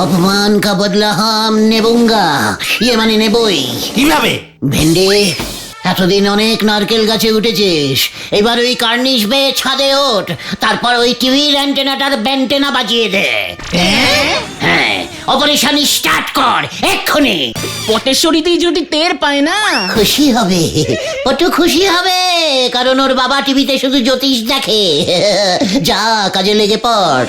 অপমান কা বদলা হাম নেবুঙ্গা, ইয়ে মানে নেবই। কিভাবে? ভেন্ডি, এতদিন অনেক নারকেল গাছে উঠেছিস, এবার ওই কার্নিশ বেয়ে ছাদে ওঠ, তারপর ওই টিভির অ্যান্টেনাটার ব্যান্টেনা বাজিয়ে দে। হ্যাঁ, অপারেশন স্টার্ট কর এক্ষুনি। পটেশ্বরীতেই যদি টের পায় না। খুশি হবে, কত খুশি হবে, কারণ ওর বাবা টিভিতে শুধু জ্যোতিষ দেখে। যা কাজে লেগে পড়।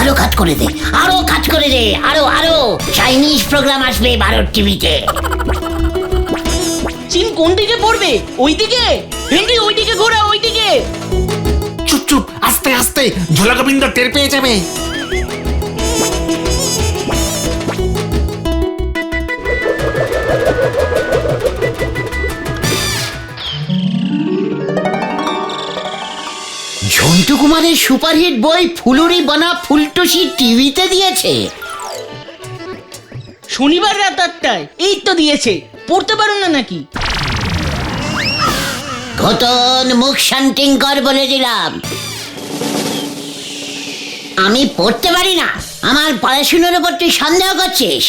আরো কাজ করে দে, আরো কাজ করে দে, আরো আরো চাইনিজ প্রোগ্রাম আসবে ভারত টিভিতে। চীন কোন দিকে পড়বে? ওই দিকে। ভেন্ডি ওই দিকে ঘোরা, ওই দিকে। চুপ চুপ, আস্তে আস্তে, ঝোলা গোবিন্দ টের পেয়ে যাবে। ঝন্টু কুমারের সুপারহিট বই ফুলুরি বানা ফুলটুসি টিভিতে দিয়েছে। শনিবার রাত 8টায় এই তো দিয়েছে। পড়তে পারো না নাকি? ঘটন, মুখ শান্তিং কর বলে দিলাম। আমি পড়তে পারি না? আমার পড়াশুনোর উপর তুই সন্দেহ করছিস?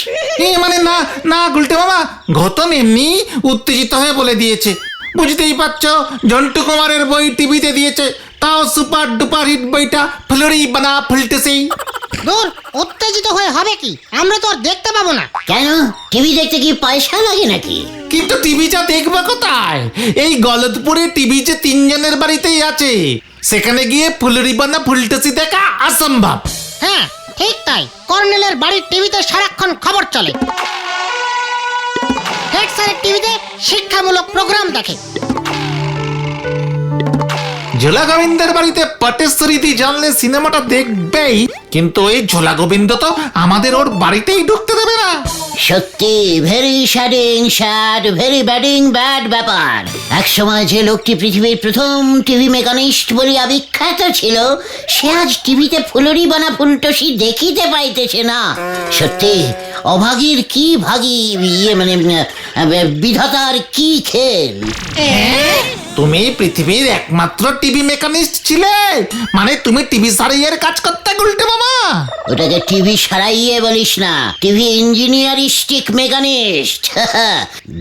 মানে না না গুলটে মামা, ঘটন এমনি উত্তেজিত হয়ে বলে দিয়েছে। বুঝতেই পারছো, ঝন্টু কুমারের বই টিভিতে দিয়েছে, তাও সুপার ডুপার হিট বইটা ফুলুরি বানা ফুলটেছি। দূর, উত্তেজিত হয়ে হবে কি? আমরা তো আর দেখতে পাবো না। কেন, টিভি দেখতে কি পয়সা লাগে নাকি? কিন্তু টিভিটা দেখবে কোথায়? এই গলতপুরে টিভি যে 3 জনের বাড়িতেই আছে, সেখানে গিয়ে ফুলুরি বানা ফুলটেছি দেখা অসম্ভব। হ্যাঁ ঠিক তাই, কর্নেলের বাড়ির টিভিতে সারাক্ষণ খবর চলে। হেড স্যারের টিভিতে শিক্ষামূলক প্রোগ্রাম দেখে। ঝোলা গোবিন্দের বাড়িতে পটেশ্বরীদি জানলে সিনেমাটা দেখবেই, কিন্তু ওই ঝোলা গোবিন্দ তো আমাদের ওর বাড়িতেই ঢুকতে দেবে না। সত্যি ভেরি স্যাডিং স্যাড, ভেরি ব্যাডিং ব্যাড ব্যাপার। এক সময় যে লোকটি পৃথিবীর প্রথম টিভি মেকানিস্ট বলে বিখ্যাত ছিল, সে আজ টিভিতে ফুলুরি বানা ফুলটসি দেখিতে পাইতেছে না। সত্যি অভাগীর কি ভাগী, ইয়ে মানে বিধাতার কি খেল। তুমি পৃথিবীর একমাত্র টিভি মেকানিস্ট ছিলে, মানে তুমি টিভি সারাইয়ের কাজ করতে গুলটে মামা। ওটাকে টিভি সারাইয়ে বলিস না, টিভি ইঞ্জিনিয়ারিস্টিক মেকানিস্ট।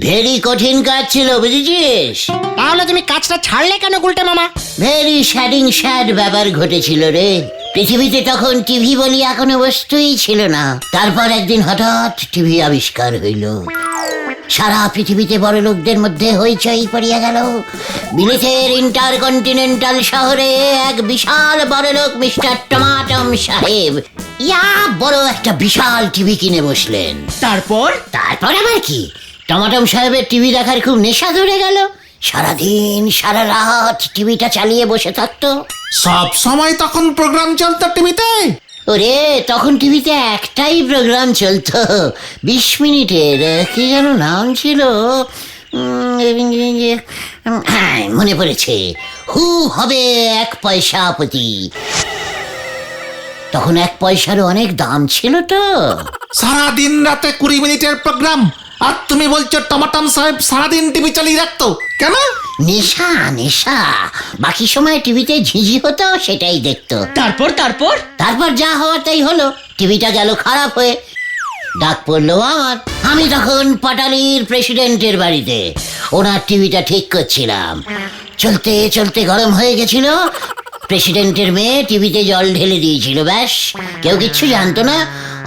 ভেরি কঠিন কাজ ছিল, বুঝেছিস? তাহলে তুমি কাজটা ছাড়লে কেন গুলটে মামা? ভেরি স্যাডিং স্যাড ব্যাপার ঘটেছিল রে। পৃথিবীতে তখন টিভি বলিয়া কোনো বস্তুই ছিল না। তারপর একদিন হঠাৎ টিভি আবিষ্কার হইল। সারা পৃথিবীতে বড় লোকদের মধ্যে হইচই পড়িয়া গেল। বিলেতের ইন্টারকন্টিনেন্টাল শহরে এক বিশাল বড় লোক মিস্টার টমাটম সাহেব ইয়া বড় একটা বিশাল টিভি কিনে বসলেন। তারপর তারপর আবার কি, টমাটম সাহেবের টিভি দেখার খুব নেশা ধরে গেল। সারাদিন সারা রাত টিভিটা চালিয়ে বসে থাকতো। সব সময় তখন প্রোগ্রাম চলতো টিভিতে? ওরে, তখন টিভিতে একটাই প্রোগ্রাম চলতো, 20 মিনিটের। কি যেন নাম ছিল, হ্যাঁ মনে পড়েছে, হু হবে 1 পয়সা প্রতি। তখন 1 পয়সারও অনেক দাম ছিল তো। সারাদিন রাতে 20 মিনিটের প্রোগ্রাম, আর তুমি বলছো টমাটম সাহেব সারাদিন টিভি চালিয়ে রাখতো কেন? নেশা নেশা, বাকি সময় টিভিতে ঝিঝি হতো, সেটাই দেখতো। তারপর তারপর তারপর যা হওয়ার তাই হলো, টিভিটা গেল খারাপ হয়ে। ডাক পড়লো আমার। আমি তখন পাটালির প্রেসিডেন্টের বাড়িতে ওনার টিভিটা ঠিক করছিলাম। চলতে চলতে গরম হয়ে গেছিল। প্রেসিডেন্টের মেয়ে টিভিতে জল ঢেলে দিয়েছিল, ব্যাস, কেউ কিচ্ছু জানতো না।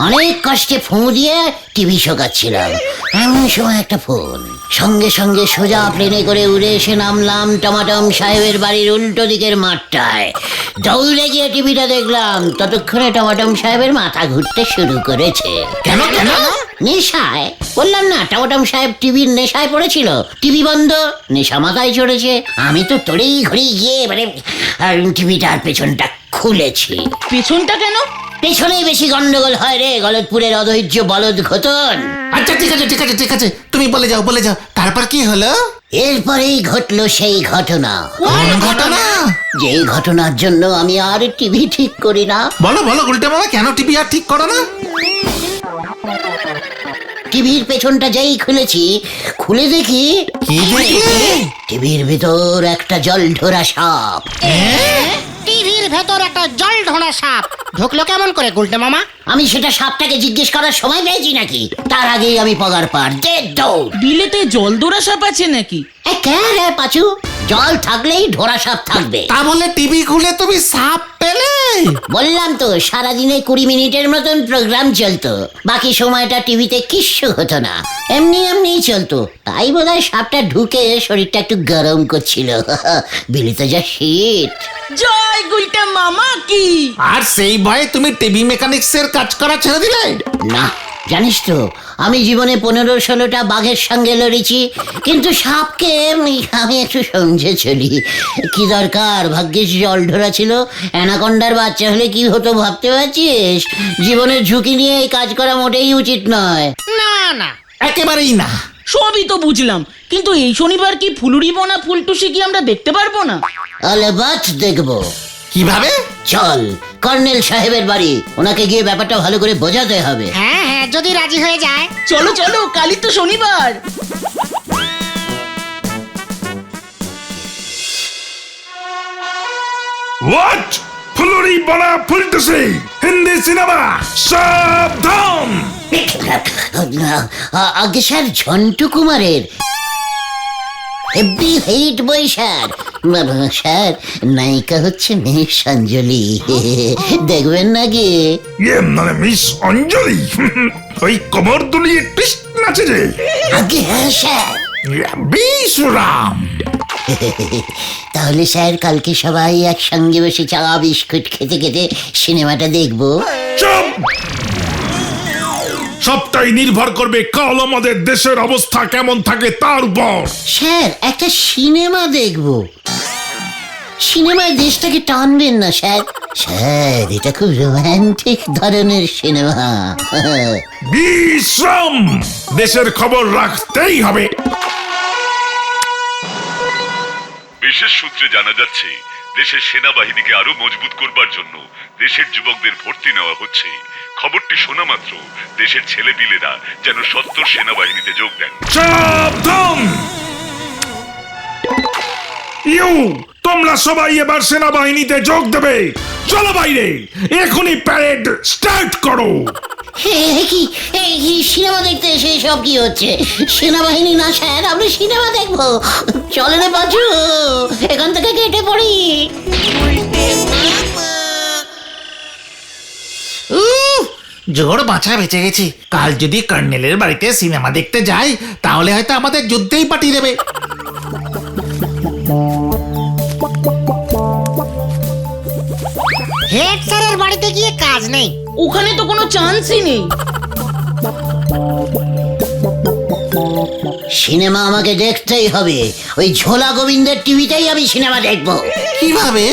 অনেক কষ্টে ফুঁ দিয়ে টিভি শোকাচ্ছিলাম। এমন সময় একটা ফোন। সঙ্গে সঙ্গে সোজা প্লেনে করে উড়ে এসে নামলাম টমাটম সাহেবের বাড়ির উল্টো দিকের মাঠটায়। দৌড়ে গিয়ে টিভিটা দেখলাম, ততক্ষণে টমাটম সাহেবের মাথা ঘুরতে শুরু করেছে। কেন কেন? নেশায়, বললাম না, টমাটম সাহেব টিভির নেশায় পড়েছিল। টিভি বন্ধ, নেশা মাথায় চড়েছে। আমি তো তড়ি ঘড়ি গিয়ে মানে টিভিটার পেছনটা খুলেছি। পেছনটা কেন? পেছনেই বেশি গন্ডগোল হয় রে, গলতপুরের অধৈর্য বলদ ঘটন। আচ্ছা ঠিক আছে ঠিক আছে ঠিক আছে, তুমি বলে যাও বলে যাও, তারপর কি হলো? এরপরেই ঘটলো সেই ঘটনা। কোন ঘটনা? যেই ঘটনার জন্য আমি আর টিভি ঠিক করি না। বলো বলো গুলটে মামা, কেন টিভি আর ঠিক করো না? টিভির পেছনটা যেই খুলে দেখি কি দেখলে? টিভির ভিতর একটা জলঢোরা সাপ। টিভির ভেতর একটা জল ঢোড়া সাপ ঢুকলো কেমন করে গুলটে মামা? আমি সেটা সাপটাকে জিজ্ঞেস করার সময় পেয়েছি নাকি? তার আগেই আমি পগার পার দে দৌড়। বিলেতে জলদোরা সাপ আছে নাকি? কে রে পাচু, জল থাকলেই ঢোরা সাপ থাকবে। তা বলে টিভি খুলে তুমি সাপ পেলে? বললাম তো সারাদিনে 20 মিনিটের মতন প্রোগ্রাম চলতো, বাকি সময়টা টিভিতে কিচ্ছু হতো না, এমনিই চলতো। তাই বোধহয় সাপটা ঢুকে শরীরটা একটু গরম করছিল। বিলিতে যা শীত। জয় গুলটা মামা কি? আর সেই ভয়ে তুমি টিভি মেকানিক্সের কাজ করা ছেড়ে দিলে? না, জানিস তো আমি জীবনে 15-16টা বাঘের সঙ্গে লড়েছি, কিন্তু সাপকে আমি একটু সমঝে চলি। কি দরকার, ভাগ্যিস জল ঢোরা ছিল, অ্যানাকন্ডার বাচ্চা হলে কি হতো ভাবতে পারছিস? জীবনের ঝুঁকি নিয়ে এই কাজ করা মোটেই উচিত নয়। না না, একেবারেই না। সবই তো বুঝলাম, কিন্তু এই শনিবার কি ফুলুরি বোনা ফুলটুসি কি আমরা দেখতে পারবো না? আলেবাত দেখবো। কিভাবে? চল কর্নেল সাহেবের বাড়ি, ওনাকে গিয়ে ব্যাপারটা ভালো করে বোঝাতে হবে। হ্যাঁ হ্যাঁ, যদি রাজি হয়ে যায়। চলো চলো, কালই তো শনিবার। What? ফুলুরি বনা ফুলটুসি হিন্দি সিনেমা সাবধান! আগে স্যার ঝন্টু কুমারের হেভি হিট বই স্যার। স্যার নায়িকা হচ্ছে মিস অঞ্জলি, দেখবেন নাকি? মানে মিস অঞ্জলি ওই কোমর দুলিয়ে টুইস্ট নাচে যে? আগে হ্যাঁ স্যার। বিশুরাম! তাহলে স্যার কালকে সবাই একসঙ্গে বসে চা বিস্কুট খেতে খেতে সিনেমাটা দেখবো। চুপ! সবটাই নির্ভর করবে কাল আমাদের দেশের অবস্থা কেমন থাকে তার উপর। স্যার একটা সিনেমা দেখবো। সিনেমায় দেশটাকে টানবেন না স্যার? স্যার এটা খুব রোমান্টিক ধরনের সিনেমা। বিশ্রাম! দেশের খবর রাখতেই হবে। বিশেষ সূত্রে জানা যাচ্ছে দেশের সেনাবাহিনীকে আরো মজবুত করবার জন্য দেশের যুবকদের ভর্তি নেওয়া হচ্ছে। খবরটি শোনা মাত্র দেশের ছেলেপিলেরা যেন সত্তর সেনাবাহিনীতে যোগ দেন। সাবধান! তোমরা সবাই এবার সেনাবাহিনীতে যোগ দেবে। চলো বাইরে, এখনই প্যারেড স্টার্ট করো। কি সিনেমা দেখতে এসে সব কি হচ্ছে? সেনাবাহিনী না স্যার, আমরা সিনেমা দেখবো। চলে রে বাজু, এখান থেকে কেটে পড়ি। জোর বাঁচা বেঁচে গেছি। কাল যদি কর্নেলের বাড়িতে সিনেমা দেখতে যাই তাহলে হয়তো আমাদের যুদ্ধেই পাঠিয়ে দেবে। হেড স্যারের বাড়িতে গিয়ে কাজ নেই। ওখানে তো কোনো চান্সই নেই। সিনেমা আমাকে দেখতেই হবে। ওই ঝোলা গোবিন্দের টিভিতেই আমি সিনেমা দেখবো। কিভাবে?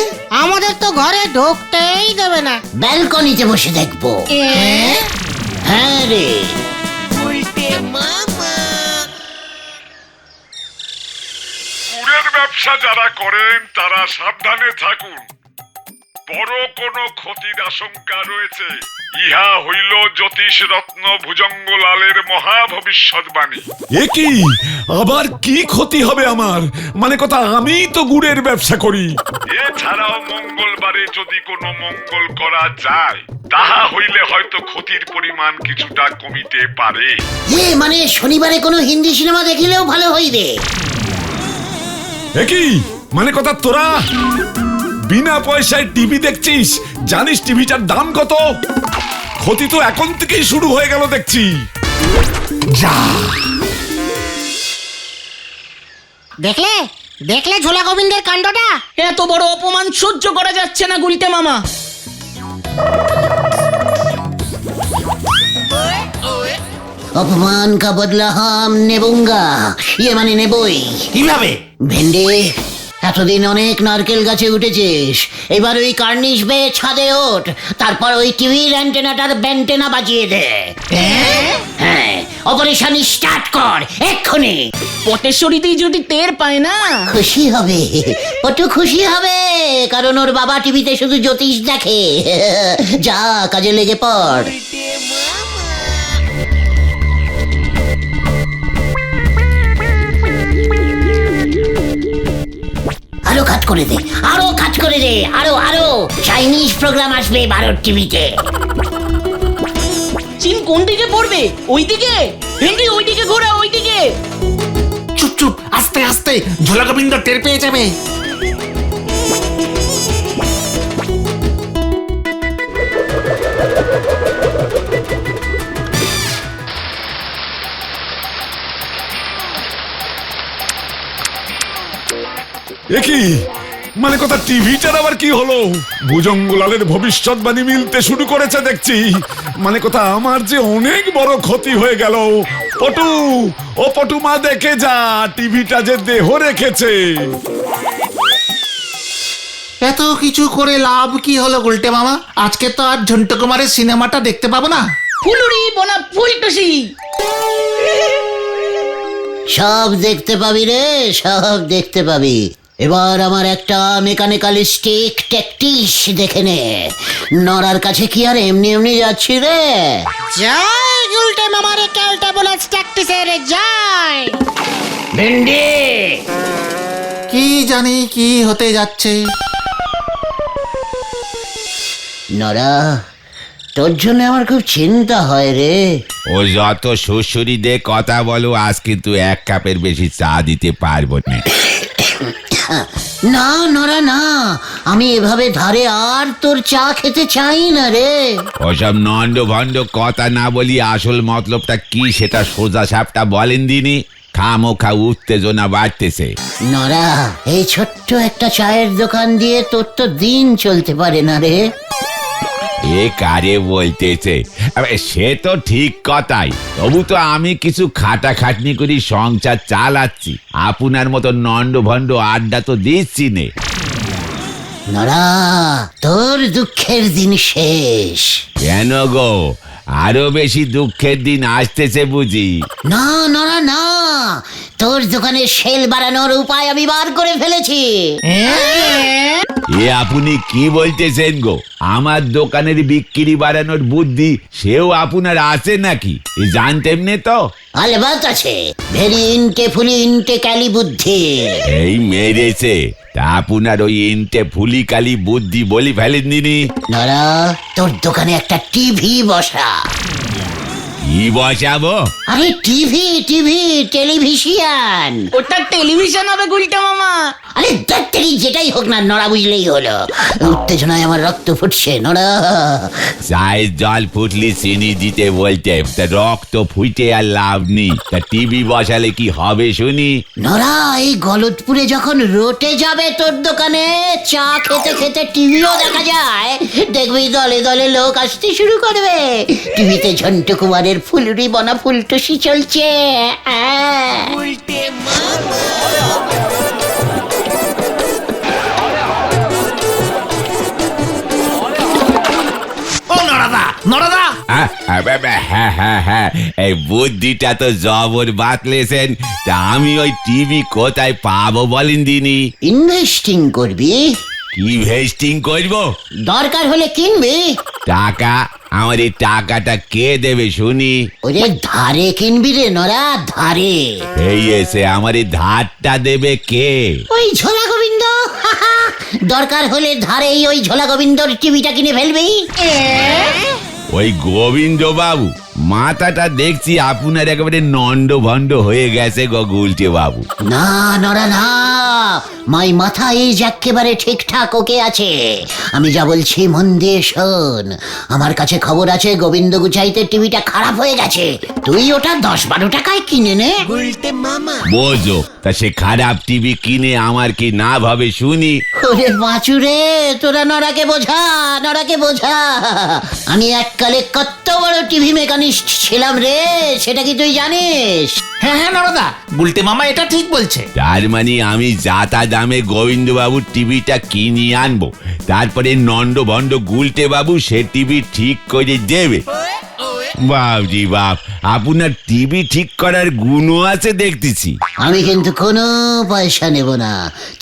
আমাদের তো ঘরে ঢুকতেই দেবে না। ব্যালকনিতে বসে দেখবো। হ্যাঁ রে। গুড়ের ব্যবসা যারা করেন তারা সাবধানে থাকুন, বড় কোনো ক্ষতির আশঙ্কা রয়েছে। ইহা হইল জ্যোতিষ রত্ন ভুজঙ্গলালের মহা ভবিষ্যৎবাণী। এ কি? আবার কি ক্ষতি হবে আমার? মানে কথা, আমি তো গুড়ের ব্যবসা করি। এছাড়াও মঙ্গলবারে যদি কোনো মঙ্গল করা যায় তাহা হইলে হয়তো ক্ষতির পরিমাণ কিছুটা কমিতে পারে। মানে শনিবারে কোনো হিন্দি সিনেমা দেখিলেও ভালো হইবে। এ কি? মানে কথা, তোরা বিনা পয়সায় টিভি দেখছিস? জানিস টিভিটার দাম কত? ক্ষতি তো এখন থেকেই শুরু হয়ে গেল দেখছি। যা! দেখলে দেখলে ঝোলা গোবিন্দের কাণ্ডটা? এত বড় অপমান সহ্য করা যাচ্ছে না গুলটে মামা। অপমান কা বদলা হাম নেবুঙ্গা, মানে নেবই। কিভাবে? ভেন্ডে, এতদিন অনেক নারকেল গাছে উঠেছিস, এবার ওই কার্নিশ বেয়ে ছাদে ওঠ, তারপর ওই টিভির অ্যান্টেনাটার ব্যান্টেনা বাজিয়ে দে। হ্যাঁ, অপারেশন স্টার্ট কর এক্ষুনি। পটেশ্বরীতেই যদি টের পায় না। খুশি হবে, কত খুশি হবে, কারণ ওর বাবা টিভিতে শুধু জ্যোতিষ দেখে। যা কাজে লেগে পড়। কাজ করে দে, আরো কাজ করে দে, আরো আরো চাইনিজ প্রোগ্রাম আসবে ভারত টিভিতে। চীন কোন দিকে পড়বে? ওইদিকে? ভেন্ডি ওইদিকে ঘোরা, ওইদিকে। চুপ চুপ, আস্তে আস্তে, ঝোলা গোবিন্দ টের পেয়ে যাবে। একই মানে কথা টিভিটার আবার কি হলো? ভুজঙ্গলালের ভবিষ্যৎবাণী মিলতে শুরু করেছে দেখছি। মানে কথা আমার যে অনেক বড় ক্ষতি হয়ে গেল। পটু, ও পটু মা দেখে যা, টিভিটা যে দেহ রেখেছে। এত কিছু করে লাভ কি হলো গুলটে মামা? আজকে তো আর ঝন্টু কুমারের সিনেমাটা দেখতে পাবো না। ফুলুরি বোনা ফুলটুসি। সব দেখতে পাবি রে, সব দেখতে পাবি। এবার আমার একটা মেকানিক্যালিস্টিক ট্যাকটিস দেখে নে। নরার কাছে কি আর এমনি এমনি যাচ্ছি রে? জয় গুলটে মামারে ক্যালটা বলে ট্যাকটিসের জয়। ভেন্ডি, কি জানি কি হতে যাচ্ছে। নরা, তোর জন্য আমার খুব চিন্তা হয় রে। ও যত শ্বশুরি দিয়ে কথা বলো, আজ কিন্তু এক কাপের বেশি চা দিতে পারবো না। না নরা না, আমি এভাবে ধারে আর তোর চা খেতে চাই না রে। ওসব নন্ড ভণ্ড কথা না বলি আসল মতলবটা কি সেটা সোজা সাপটা বলেন দিনি। খামোখা উত্তেজনা বাড়তেছে। নরা, এই ছোট্ট একটা চায়ের দোকান দিয়ে তোর তো দিন চলতে পারে না রে। এ কারে বলতেছে? আবে সে তো ঠিক কথাই, তবু তো আমি কিছু খাটাখাটনি করি সংসার চালাচ্ছি। আপনার মতো নন্ড ভণ্ড আড্ডা তো দিচ্ছি নে। নরা, তোর দুঃখের দিন শেষ। কেন গো, আরো বেশি দুঃখের দিন আসতেছে বুঝি? না নরা না, তোর দোকানে সেল বাড়ানোর উপায় আমি বার করে ফেলেছি। এ আপনি কি বলতেছেন গো? আমার দোকানের বিক্রি বাড়ানোর বুদ্ধি সেও আপনার আছে নাকি? এ জানতেন নে তো? আলবাত আছে, ভেরি ইনটে ফুলি ইনটে ক্যালি বুদ্ধি। এই মেরেছে তা আপনার ওই ইনটে ফুলি কালি বুদ্ধি বলি ফেলেন দিনি। নরা, তোর দোকানে একটা টিভি বসা। কি বসাবো? আরে টিভি টিভি, টেলিভিশন। ওটা টেলিভিশন হবে গুলটা মামা। আরে দত্তরি যেটাই হোক না, নড়া বুঝলেই হলো। উত্তেজনায় আমার রক্ত ফুটছে নড়া। চায়ের জল ফুটলি চিনি দিতে বলতে, তা রক্ত ফুটে আর লাভ নেই। তা টিভি বসালে কি হবে শুনি? নড়া, এই গলতপুরে যখন রোটে যাবে তোর দোকানে চা খেতে খেতে টিভিও দেখা যায়, দেখবি দলে দলে লোক আসতে শুরু করবে। টিভিতে ঝন্টু কুমারের ফুলুরি বনা ফুলটুসি চলছে। ও নরাদা, নরাদা, হ্যাঁ, এই বুদ্ধিটা তো জবর বাতলেছেন। তা আমি ওই টিভি কোথায় পাবো বলেন দিনি? ইনভেস্টিং করবি? কি ভেস্টিং করবো? দরকার হলে কিনবি। টাকা? আমার এই টাকাটা কে দেবে শুনি? ওরে ধারে কিনবি রে নরা, ধারে। এই এসে আমার এই ধারটা দেবে কে? ওই ঝোলা গোবিন্দ। দরকার হলে ধারেই ওই ঝোলা গোবিন্দর টিভিটা কিনে ফেলবি। ওই গোবিন্দ বাবু? মাথাটা দেখছি আপনার একেবারে নন্ড ভণ্ড হয়ে গেছে গো গুলটে বাবু। না নরা না, মাই মাথা এই একেবারে ঠিকঠাক ওকে আছে। আমি যা বলছি মন দিয়ে শোন। আমার কাছে খবর আছে গোবিন্দ গুচাইতে টিভিটা খারাপ হয়ে গেছে। তুই ওটা 10-12 টাকায় কিনে নে। বোঝো, তা সে খারাপ টিভি কিনে আমার কি না ভাবে শুনি? ওরে বাঁচুরে, তোরা নরাকে বোঝা, নরাকে বোঝা। আমি এককালে কত বড় টিভি মেকানিস্ট ছিলাম রে, সেটা কি তুই জানিস? হ্যাঁ হ্যাঁ নরাদা, গুলটে মামা এটা ঠিক বলছে। তার মানে আমি যাতা দামে গোবিন্দ বাবুর টিভিটা কিনে আনবো, তারপরে নন্ড ভণ্ড গুলটে বাবু সে টিভি ঠিক করে দেবে। বাবজি বাপ, আপনার টিভি ঠিক করার গুণও আছে দেখতেছি। আমি কিন্তু কোনো পয়সা নেব না,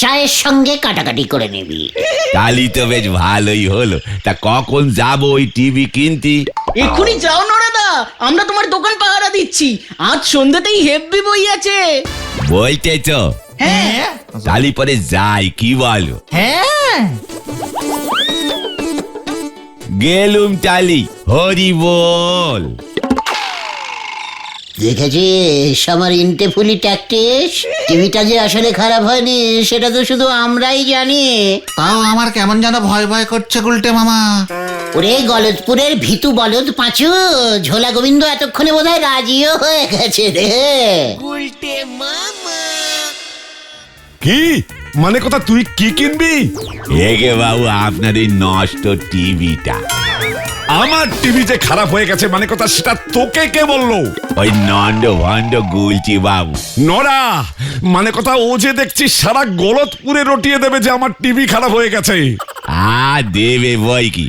চায়ের সঙ্গে কাটাকাটি করে নিবি। তালি তো বেশ ভালোই হলো। তা কখন যাবো ওই টিভি কিনতে? এক্ষুনি যাও নরাদা, আমরা তোমার দোকান পাহারা দিচ্ছি। আজ সন্ধ্যাতেই হেব্বি বই আছে। বলতেছ? হ্যাঁ, তালি পরে যাই, কি বলো? হ্যাঁ, গেলুম তালি, হরি বল। দেখেছিস আমার ইন্টে ফুলি ট্যাকটিস? টিভিটা যে আসলে খারাপ হয়নি সেটা তো শুধু আমরাই জানি। তাও আমার কেমন যেন ভয় ভয় করছে গুলটে মামা। ওরে গলদপুরের ভিতু বলদ পাঁচু, ঝোলা গোবিন্দ এতক্ষণে বোধহয় রাজিও হয়ে গেছে রে। কি মানে কথা, তুই কি কিনবি? এগে বাবু, আপনার এই নষ্ট টিভিটা। আমার টিভি যে খারাপ হয়ে গেছে মানে কথা, সেটা তোকে কে বললো? ওই নন্দ ভন্ড গুলছি বাবু। নড়া, মানে কথা ও যে দেখছি সারা গলতপুরে রটিয়ে দেবে যে আমার টিভি খারাপ হয়ে গেছে। দেবে বই কি,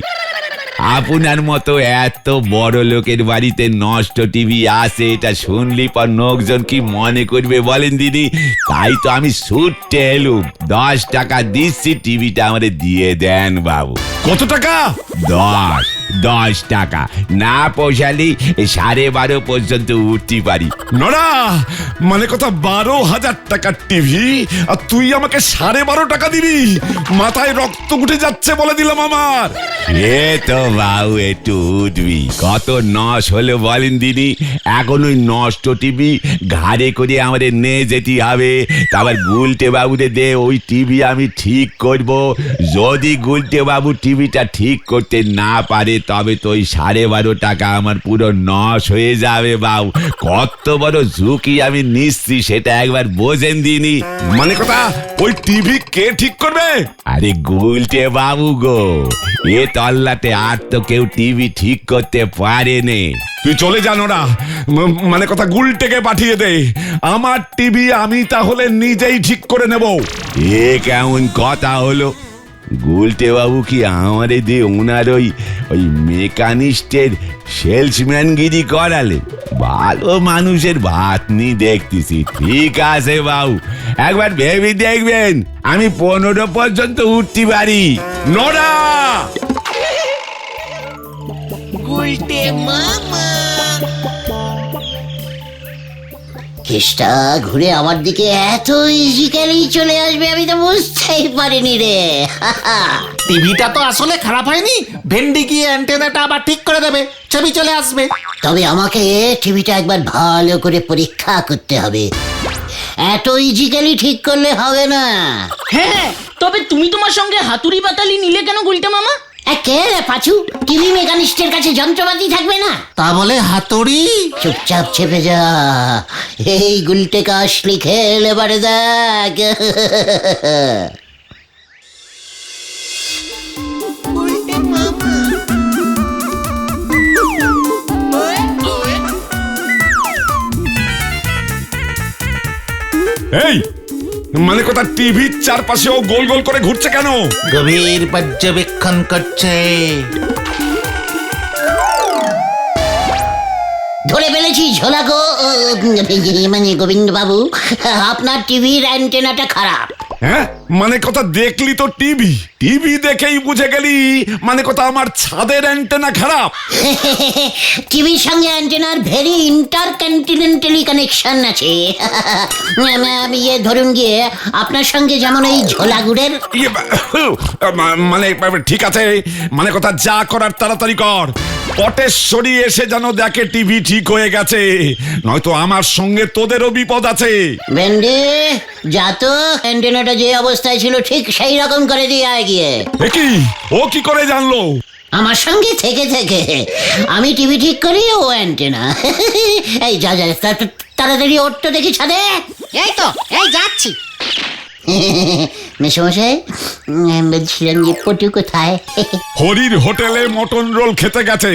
আপনার মতো এত বড় লোকের বাড়িতে নষ্ট টিভি আসে এটা শুনলি পর লোকজন কি মনে করবে বলেন দিদি? তাই তো আমি ছুটতে এলুম। 10 টাকা দিচ্ছি, টিভিটা আমারে দিয়ে দেন বাবু। কত টাকা? 10 টাকা। না পোষালি 12.5 পর্যন্ত উঠতে পারি। নড়া, মানে কথা 12,000 টাকার টিভি আর তুই আমাকে 12.5 টাকা দিবি? মাথায় রক্ত উঠে যাচ্ছে বলে দিলাম আমার। এ তো বাবু একটু উঠবি, কত নস হলো বলেন দিদি? এখন ওই নষ্ট টিভি ঘাড়ে করে আমাদের নিয়ে যেতে হবে, তারপর গুলটে বাবুরে দে ওই টিভি আমি ঠিক করব। যদি গুলটে বাবু টিভিটা ঠিক করতে না পারে তবে তো ওই 12.5 টাকা আমার পুরো নস হয়ে যাবে বাবু। কত বড় ঝুঁকি আমি নিচ্ছি সেটা একবার বোঝেন দিনি। মানে কথা ওই টিভি কে ঠিক করবে? আরে গুলটে বাবু গো, এ তল্লাতে আর তো কেউ টিভি ঠিক করতে পারেনি। তুই চলে যা নড়া, মানে কথা গুলটেকে পাঠিয়ে দে। আমার টিভি আমি তাহলে নিজেই ঠিক করে নেব। এ কেমন কথা হলো? গুলটে বাবু কি আমারে দিয়ে ওনার ওই মেকানিস্টের সেলসম্যানগিরি করালে? ভালো মানুষের ভাত নি দেখতেছি। ঠিক আছে বাবু, একবার ভেবে দেখবেন আমি 15 পর্যন্ত উঠতে পারি। নড়া, কেসটা ঘুরে আমার দিকে এত ইজিক্যালি চলে আসবে আমি তো বুঝতেই পারিনি রে। টিভিটা তো আসলে খারাপ হয়নি, ভেন্ডি গিয়ে অ্যান্টেনাটা আবার ঠিক করে দেবে, ছবি চলে আসবে। তবে আমাকে টিভিটা একবার ভালো করে পরীক্ষা করতে হবে, এত ইজিক্যালি ঠিক করলে হবে না। হ্যাঁ, তবে তুমি তোমার সঙ্গে হাতুড়ি পাতালি নিলে কেন গুলটে মামা? কে রে পাঁচু, টিভি মেকানিস্টের কাছে যন্ত্রপাতি থাকবে না? তা বলে হাতুড়ি? চুপচাপ চেপে যা, এই গুলটে কাশ লিখে এবারে দেখ। এই মানে কথা টিভির চারপাশেও গোল গোল করে ঘুরছে কেন? গভীর পর্যবেক্ষণ করছে। ধরে ফেলেছি ঝোলা গো, মানে গোবিন্দ বাবু, আপনার টিভির অ্যান্টেনাটা খারাপ। হ্যাঁ, মানে কথা দেখলি তো টিভি, টিভি দেখেই বুঝে গেলি মানে কথা আমার ছাদের অ্যান্টেনা খারাপ? টিভির সঙ্গে অ্যান্টেনার ভেরি ইন্টারকন্টিনেন্টালি কানেকশন আছে। ধরুন গিয়ে আপনার সঙ্গে যেমন এই ঝোলাগুড়ের। মানে ঠিক আছে, মানে কথা যা করার তাড়াতাড়ি কর। পটেশ্বরী এসে যেন দেখে টিভি ঠিক হয়ে গেছে, নয়তো আমার সঙ্গে তোদেরও বিপদ আছে। ভেন্ডি যা তো, অ্যান্টেনাটা যে অবস্থায় ছিল ঠিক সেই রকম করে দিয়ে আয় গিয়ে। কি ও কি করে জানলো? আমার সঙ্গে থেকে থেকে আমি টিভি ঠিক করি, ও অ্যান্টেনা। এই যা যা তাড়াতাড়ি ওর তো দেখি ছাদে। এই তো, এই যাচ্ছি। মেসমশাই বলছিলেন যে পটু কোথায়? হরির হোটেলে মটন রোল খেতে গেছে,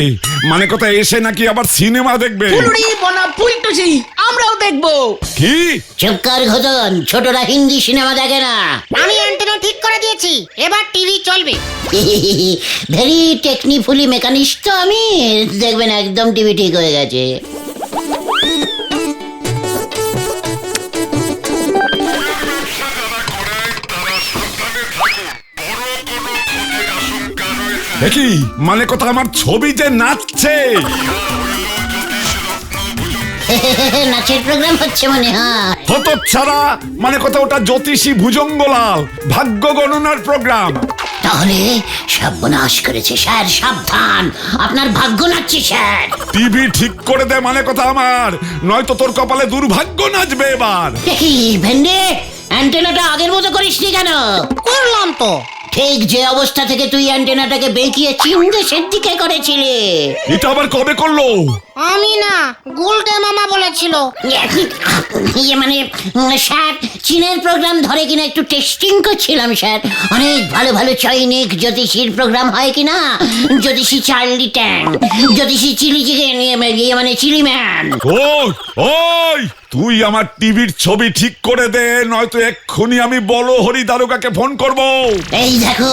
মানে কথা এসে নাকি আবার সিনেমা দেখবে। ফুলুরি বনা ফুলটুসি আমরাও দেখবো। কি? চুপ কর ঘটন, ছোটরা হিন্দি সিনেমা দেখে না। আমি অ্যান্টেনা ঠিক করে দিয়েছি, এবার টিভি চলবে। ভেরি টেকনিফুলি মেকানিস্ট তো আমি, দেখবেন একদম টিভি ঠিক হয়ে গেছে। দেখি মানে কথা আমার ছবি যে নাচছে। নাচের প্রোগ্রাম হচ্ছে মনে হয়। হতচ্ছাড়া, মানে কথা ওটা জ্যোতিষী ভুজঙ্গলাল, ভাগ্য গণনার প্রোগ্রাম। তাহলে সর্বনাশ করেছে স্যার, সাবধান, আপনার ভাগ্য নাচছে স্যার। টিভি ঠিক করে দে, মানে কথা আমার, নয়তো তোর কপালে দুর্ভাগ্য নাচবে এবার। কি ভেন্ডে, অ্যান্টেনাটা আগের মতো করিসনি কেন? করলাম তো। ঠিক যে অবস্থা থেকে তুই অ্যান্টেনাটাকে বেঁকিয়ে চীন দেশের দিকে করেছিলি। এটা আবার কবে করলো? আমি না, গুলটে মামা বলেছিল। ইয়ে মানে স্যার, চীনের প্রোগ্রাম ধরে কিনা একটু টেস্টিং করছিলাম স্যার। অনেক ভালো ভালো চৈনিক জ্যোতিষীর প্রোগ্রাম হয় কিনা, জ্যোতিষী চার্লি ট্যাং, জ্যোতিষী চিলি চিকেন, ইয়ে মানে চিলি ম্যান। ওই ওই, তুই আমার টিভির ছবি ঠিক করে দে, নয়তো এক্ষুনি আমি বলো হরি দারোগাকে ফোন করব। এই দেখো,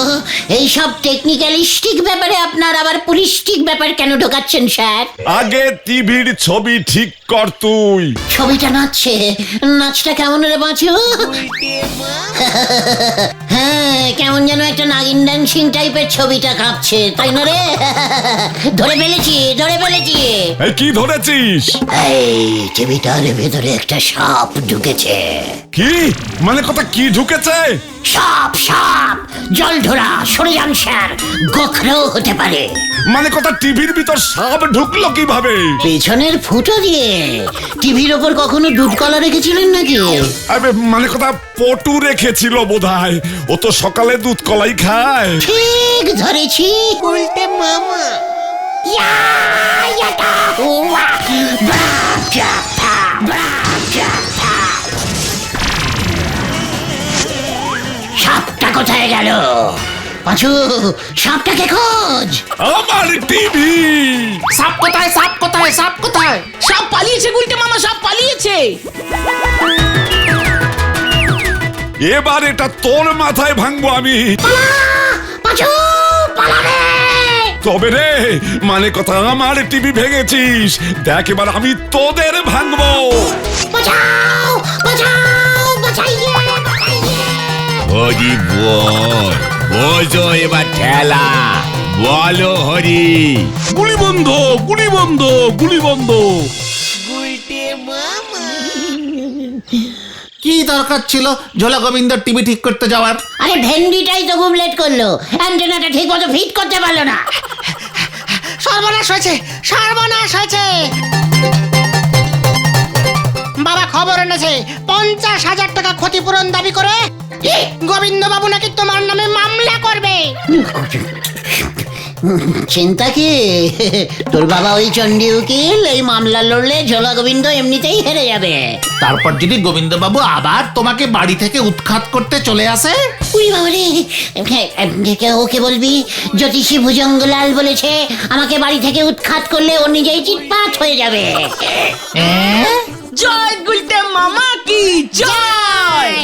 এই সব টেকনিক্যালিস্টিক ব্যাপারে আপনার আবার পুলিশটিক ব্যাপার কেন ঢোকাচ্ছেন স্যার? আগে টিভির ছবি ঠিক কর তুই। ছবিটা নাচছে, নাচটা কেমন রে বাঁচু? হ্যাঁ, কেমন যেন একটা নাগিন ড্যান্সিং টাইপের ছবিটা কাঁপছে, তাই না রে? ধরে ফেলেছি, ধরে ফেলেছি। এই কি ধরেছিস? এই টিভিটার ভেতরে একটা সাপ ঢুকেছে। কি মানে কথা, কি ঢুকেছে? সাপ, সাপ, জল ধরা, সরে যান স্যার, গোখরও হতে পারে। মানে কথা, টিভির ভিতর সাপ ঢুকলো কিভাবে? পেছনের ফুটো দিয়ে। টিভির ওপর কখনো দুধ কলা রেখেছিলেন নাকি? আরে মানে কথা, পটু রেখেছিল বোধহয়, ও তো সকালে দুধ কলাই খায়। ঠিক ধরেছি। উল্টে মামা। সাপটা কোথায় গেল? পাঁচু, সাপটাকে খোঁজ। আমার টিভি! সাপ কোথায়, সাপ কোথায়, সাপ কোথায়? সাপ পালিয়েছে গুলটে মামা, সাপ পালিয়েছে। এবার এটা তোর মাথায় ভাঙবো আমি। পাঁচু, পালাবে। তবে রে, মানে কথা, আমার টিভি ভেঙেছিস, দেখ এবার আমি তোদের ভাঙবো। বাঁচাও, বাঁচাও, বাঁচাইয়ে, বাঁচাইয়ে। হরি বল, বোঝো এবার ঠেলা, বলো হরি। গুলি বন্ধ, গুলি বন্ধ, গুলি বন্ধ। কি দরকার ছিল ঝোলা গোবিন্দর টিভি ঠিক করতে যাওয়ার? আরে ভেন্ডিটাই তো খুব লেট করলো, অ্যান্টেনাটা ঠিক মতো ফিট করতে পারলো না। সর্বনাশ হয়েছে, সর্বনাশ হয়েছে। বাবা খবর এনেছে, 50,000 টাকা ক্ষতিপূরণ দাবি করে গোবিন্দ বাবু নাকি তোমার নামে মামলা করবে। চিন্তা কি, তোর বাবা ওই চণ্ডী উকিল, এই মামলা লড়লে ঝোলা গোবিন্দ এমনিতেই হেরে যাবে। তারপর যদি গোবিন্দবাবু আবার তোমাকে বাড়ি থেকে উৎখাত করতে চলে আসে? উই বাবারে, ওকে বলবি জ্যোতিষী ভুজঙ্গলাল বলেছে আমাকে বাড়ি থেকে উৎখাত করলে ও নিজেই চিৎপাত হয়ে যাবে। জয় গুলটে মামা কি জয়।